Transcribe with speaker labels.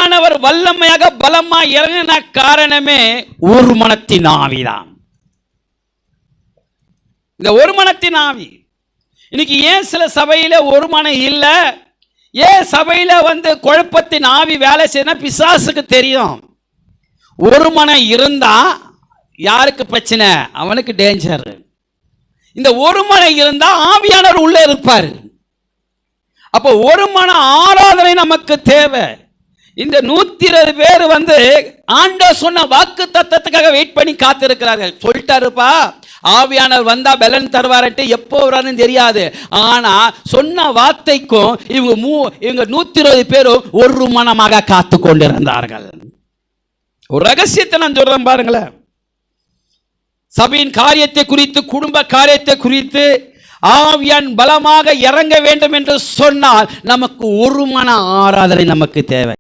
Speaker 1: ஆவியானவர் வல்லமையாக பலமா இறங்கின காரணமே ஒரு மனத்தின் ஆவிதான். இந்த ஒரு மனத்தின் ஆவி. இன்னைக்கு ஏன் சில சபையில ஒரு மனம் இல்லை, ஏன் சபையில குழப்பத்தின் ஆவி வேலை செய்யணும்? பிசாசுக்கு தெரியும். ஒரு மனம் இருந்தா யாருக்கு பிரச்சனை? அவனுக்கு டேஞ்சர். இந்த ஒரு மனம் இருந்தா ஆவியானவர் உள்ள இருப்பார். அப்போ ஒரு மன ஆராதனை நமக்கு தேவை. இந்த 120 பேர் ஆண்டவர் சொன்ன வாக்கு தத்தத்துக்காக வெயிட் பண்ணி காத்திருக்கிறார்கள். சொல்லிட்டாருப்பா, ஆவியானவர் வந்தா பலன் தருவார்ட்டு, எப்போ வரான்னு தெரியாது. ஆனா சொன்ன வார்த்தைக்கும் இவங்க 120 பேரும் ஒரு மனமாக காத்து கொண்டிருந்தார்கள். ஒரு ரகசியத்தை நான் சொல்றேன் பாருங்களேன். சபையின் காரியத்தை குறித்து, குடும்ப காரியத்தை குறித்து ஆவியான் பலமாக இறங்க வேண்டும் என்று சொன்னால் நமக்கு ஒரு மன ஆராதனை நமக்கு தேவை.